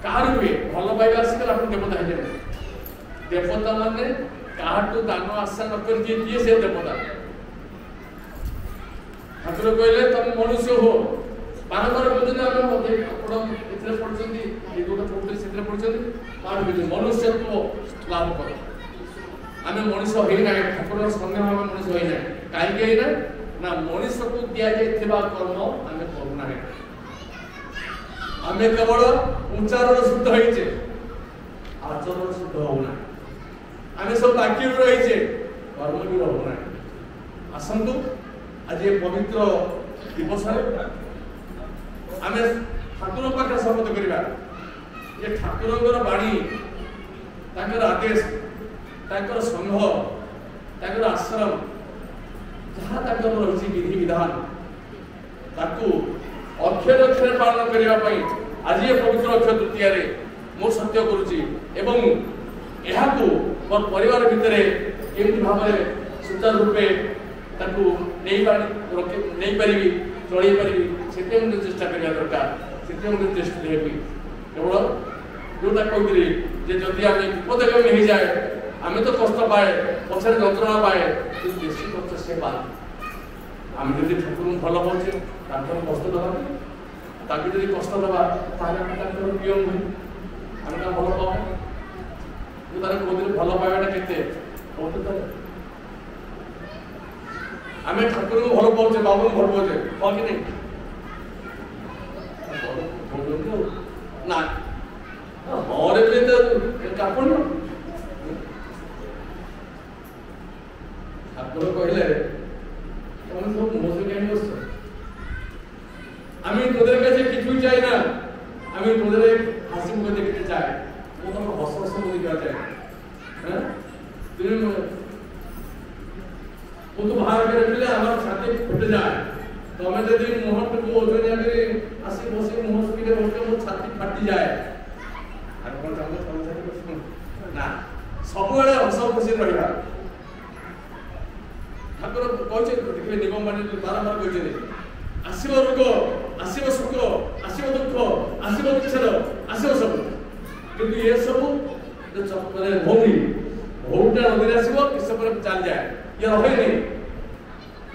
କାହାର ହୁଏ ଭଲ ପାଇବା ଆସିଗଲା ଆପଣ ଦେବତା ହେଇଯାଏ। ଦେବତା ମାନେ କାହାଠୁ ଦାନ ଆଶା ନ କରି କିଏ ସେ ଦେବତା। ଠାକୁର କହିଲେ ତମେ ମନୁଷ୍ୟ ହୁଅ। ବାରମ୍ବାର କହୁଛନ୍ତି ଆମେ ଆପଣ ଏଥିରେ ପଢୁଛନ୍ତି ଏଇ ଗୋଟେ ପଢୁଛନ୍ତି ସେଥିରେ ପଢୁଛନ୍ତି ମନୁଷ୍ୟତ୍ୱ ଲାଭ କର। ଆମେ ମଣିଷ ହେଇନାହିଁ, ଠାକୁରଙ୍କ ସନ୍ଦେହ ଆମେ ମଣିଷ ହେଇନାହିଁ। କାହିଁକି ହେଇନାହିଁ ନା ମଣିଷକୁ ଦିଆଯାଇଥିବା କର୍ମ ଆମେ କରୁନାହିଁ। ଆମେ କେବଳ ଉଚ୍ଚାରଣ ଶୁଦ୍ଧ ହେଇଛେ, ଆଚରଣ ଶୁଦ୍ଧ ହଉନାହିଁ। ଆମେ ସବୁ ବାକ୍ୟ ରହିଛେ, କର୍ମ ବି ରହୁନାହିଁ। ଆସନ୍ତୁ ଆଜି ଏ ପବିତ୍ର ଦିବସରେ ଆମେ ଠାକୁରଙ୍କ ପାଖରେ ଶପଥ କରିବା ଯେ ଠାକୁରଙ୍କର ବାଣୀ, ତାଙ୍କର ଆଦେଶ, ତାଙ୍କର ସଂଘ, ତାଙ୍କର ଆଶ୍ରମ, ଯାହା ତାଙ୍କର ରହିଛି ବିଧି ବିଧାନ, ତାକୁ ଅକ୍ଷରେ ଅକ୍ଷରେ ପାଳନ କରିବା ପାଇଁ ଆଜି ଏ ପବିତ୍ର ଅକ୍ଷୟ ତୃତୀୟାରେ ମୁଁ ସତ୍ୟ କରୁଛି ଏବଂ ଏହାକୁ ମୋ ପରିବାର ଭିତରେ କେମିତି ଭାବରେ ସୁଚାରୁ ରୂପେ ତାକୁ ନେଇପାରିବି, ଚଳେଇ ପାରିବି, ସେଥିପାଇଁ ମୁଁ ଚେଷ୍ଟା କରିବା ଦରକାର। ସେଥିପାଇଁ ମୁଁ ଚେଷ୍ଟା ହେବି। କେବଳ ଯୋଉଟା କହିଥିଲି ଯେ ଯଦି ଆମେ ବିପଦଗାମୀ ହେଇଯାଏ, ଆମେ ତ କଷ୍ଟ ପାଏ, ପଛରେ ଯନ୍ତ୍ରଣା ପାଏ, କିନ୍ତୁ ବେଶୀ କଷ୍ଟ ସେ ପାଏ। ଆମେ ଯଦି ଠାକୁରଙ୍କୁ ଭଲ ପାଉଛେ ତାଙ୍କର କଷ୍ଟ ଦେବା, ତାକୁ ଯଦି କଷ୍ଟ ଦେବା ତାହେଲେ ଆମେ ତାଙ୍କର ପ୍ରିୟ ନୁହେଁ, ଆମେ ତାଙ୍କୁ ଭଲ ପାଉ। ମୁଁ ତାର କହୁଥିଲି ଭଲ ପାଇବାଟା କେତେ କହୁଥିଲେ ଆମେ ଠାକୁରଙ୍କୁ ଭଲ ପାଉଛେ, ବାବୁଙ୍କୁ ଭଲ ପାଉଛେ, ହଁ କି ନାହିଁ ନା ହରେ କାପଡ଼ ଠାକୁର କହିଲେ ତମେ ସବୁ মোসে কেন বসছো? আমি তোদের কাছে কিছুই চাই না, আমি তোদের হাসি মুখে দেখতে চাই। ও তোমার হস হস মুখে দেখা চাই। হ্যাঁ তুমি ও তো বাহার করে দিলে আমার ছাতি ফুটে যায়। তুমি যদি মুহূর্তটুকু ওজনিয়া করে আসি বসে মুহ স্পিডে বসে মোর ছাতি ফাটি যায়। আর কোন চাইলে সমস্যা না, ସବୁବେଳେ ହସ ଖୁସି ରହିବା। ଠାକୁର କହିଛନ୍ତି, ଦେଖିବେ ନିଗମ ବାଣୀ ବାରମ୍ବାର କହିଛନ୍ତି ଆସିବ ରୋଗ, ଆସିବ ସୁଖ, ଆସିବ ଦୁଃଖ, ଆସିବ ବିଚ୍ଛେଦ, ଆସିବ ସବୁ, କିନ୍ତୁ ଏସବୁ ମାନେ ଭଉଣୀ ଭଉଣୀଟା ନଦୀରେ ଆସିବ, କିଛି ପରେ ଚାଲିଯାଏ, ଇଏ ରହେନି,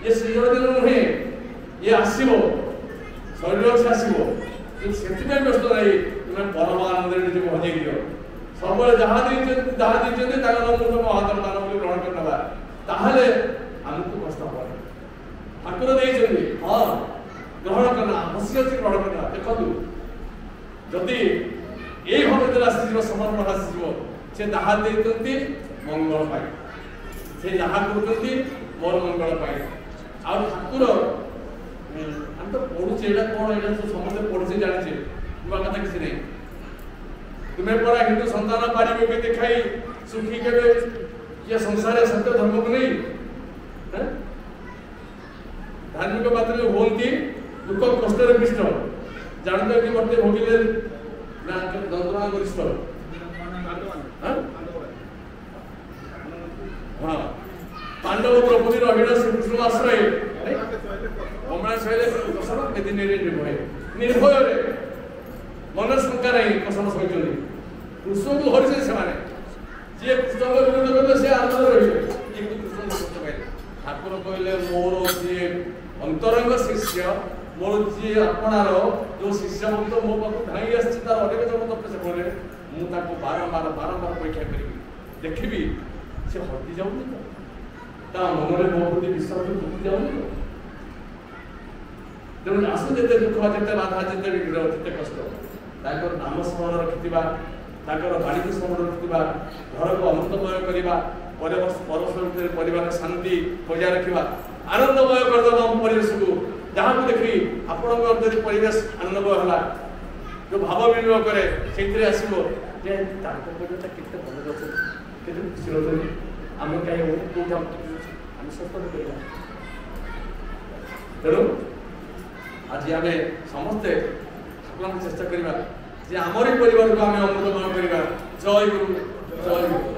ଇଏ ଶରୀର ଦିନ ନୁହେଁ, ଇଏ ଆସିବ, ଶରୀର ଅଛି ଆସିବ। କିନ୍ତୁ ସେଥିପାଇଁ ବ୍ୟସ୍ତ ନାହିଁ ତୁମେ ପରମ ଆନନ୍ଦରେ ନିଜକୁ ହଜେଇ ଦିଅ। ସବୁବେଳେ ଯାହା ଦେଇଛନ୍ତି ତାଙ୍କର ମୁଁ ମହାତର ଦାନ ବୋଲି ଗ୍ରହଣ କରି ନେବା, ତାହେଲେ ଆମକୁ କଷ୍ଟ ହବନି। ଠାକୁର ଦେଇଛନ୍ତି, ହଁ ଗ୍ରହଣ କଲା, ହସି ହସି ଗ୍ରହଣ କଲା। ଦେଖନ୍ତୁ ଯଦି ଏଇ ଭାବରେ ଆସିଯିବ, ସମର୍ପଣ ଆସିଯିବ, ସେ ଯାହା ଦେଇଛନ୍ତି ମଙ୍ଗଳ ପାଇଁ, ସେ ଯାହା କରୁଛନ୍ତି ମୋର ମଙ୍ଗଳ ପାଇଁ। ଆଉ ଠାକୁର ଆମେ ତ ପଢୁଛେ, ଏଇଟା କଣ, ଏଇଟା ତ ସମସ୍ତେ ପଢୁଛେ ଜାଣିଛେ, ନୂଆ କଥା କିଛି ନାହିଁ। ତୁମେ ପରା ହିନ୍ଦୁ ସନ୍ତାନ ପାରିବ ବି ଦେଖାଇ ସୁଖୀ କେବେ ଇଏ ସଂସାରରେ ସତ୍ୟ ଧର୍ମକୁ ନେଇ। ଧାର୍ମିକ ମାତ୍ରେ ହୁଅନ୍ତି ଦୁଃଖ କଷ୍ଟରେ ବିଷ୍ଟ, ଜାଣୁଛ କି ମତେ ଭୋଗିଲେ ନା ଯନ୍ତ୍ରଣା ଗରିଷ୍ଠ। ହଁ ପାଣ୍ଡବ ଦ୍ରୌପଦୀର ଅଭିନୟ ଶ୍ରୀକୃଷ୍ଣ ଆଶ୍ରୟ କମଳା ଶୈଳେ କଷଣ ବେଦିନରେ ନିର୍ଭୟରେ ମନରେ ଶଙ୍କା ନାହିଁ, କଷଣ ସହିଛନ୍ତି। କୃଷ୍ଣଙ୍କୁ ହରିଛନ୍ତି ସେମାନେ, ଯିଏ କୃଷ୍ଣଙ୍କ ବିରୋଧ କରିବେ ସେ ଆନନ୍ଦ ରହିବେ, କିନ୍ତୁ କୃଷ୍ଣଙ୍କୁ କଷ୍ଟ ପାଇଲେ। ଠାକୁର କହିଲେ ମୋର ଯିଏ ଅନ୍ତରଙ୍ଗ ଶିଷ୍ୟ, ମୋର ଯିଏ ଆପଣାର ଯୋଉ ଶିଷ୍ୟ ଭକ୍ତ ମୋ ପାଖକୁ ଧାଇଁ ଆସିଛି, ତାର ଅନେକ ଜନ୍ମ ତପସ୍ୟା ପରେ ମୁଁ ତାକୁ ବାରମ୍ବାର ପରୀକ୍ଷା କରିବି, ଦେଖିବି ସେ ହଟି ଯାଉନି ତ, ତା ମନରେ ମୋ ପ୍ରତି ବିଶ୍ୱାସ ତୁଟି ଯାଉନି ତ। ତେଣୁ ଆସୁ ଯେତେ ଦୁଃଖ, ଯେତେ ବାଧା, ଯେତେ ବିଘ୍ନ, ଯେତେ କଷ୍ଟ, ତାଙ୍କର ନାମ ସ୍ମରଣ ରଖିଥିବା, ତାଙ୍କର ବାଣୀକୁ ସ୍ମରଣ ରଖିଥିବା, ଘରକୁ ଅମୃତମୟ କରିବା, ପରିବାର ଶାନ୍ତି ବଜାୟ ରଖିବା, ଆନନ୍ଦମୟ କରିଦେବା ଆମ ପରିବେଶକୁ। ଯାହାକୁ ଦେଖି ଆପଣଙ୍କର ଯଦି ପରିବେଶ ଆନନ୍ଦମୟ ହେଲା, ଯୋଉ ଭାବ ବିନିମୟ କରେ, ସେଇଥିରେ ଆସିବ ଯେ ତାଙ୍କ ପରିବେଶଟା କେତେ ଭଲ ଅଛନ୍ତି, କେତେ ଖୁସି ରହୁଛନ୍ତି, ଆମେ କାହିଁ କୋଉଠି ଆମେ ସତର୍କ କରିବା। ତେଣୁ ଆଜି ଆମେ ସମସ୍ତେ ଠାକୁରଙ୍କୁ ଚେଷ୍ଟା କରିବା ଯେ ଆମରି ପରିବାରକୁ ଆମେ ଅମୃତମୟ କରିବା। ଜୟ ଗୁରୁ, ଜୟ ଗୁରୁ।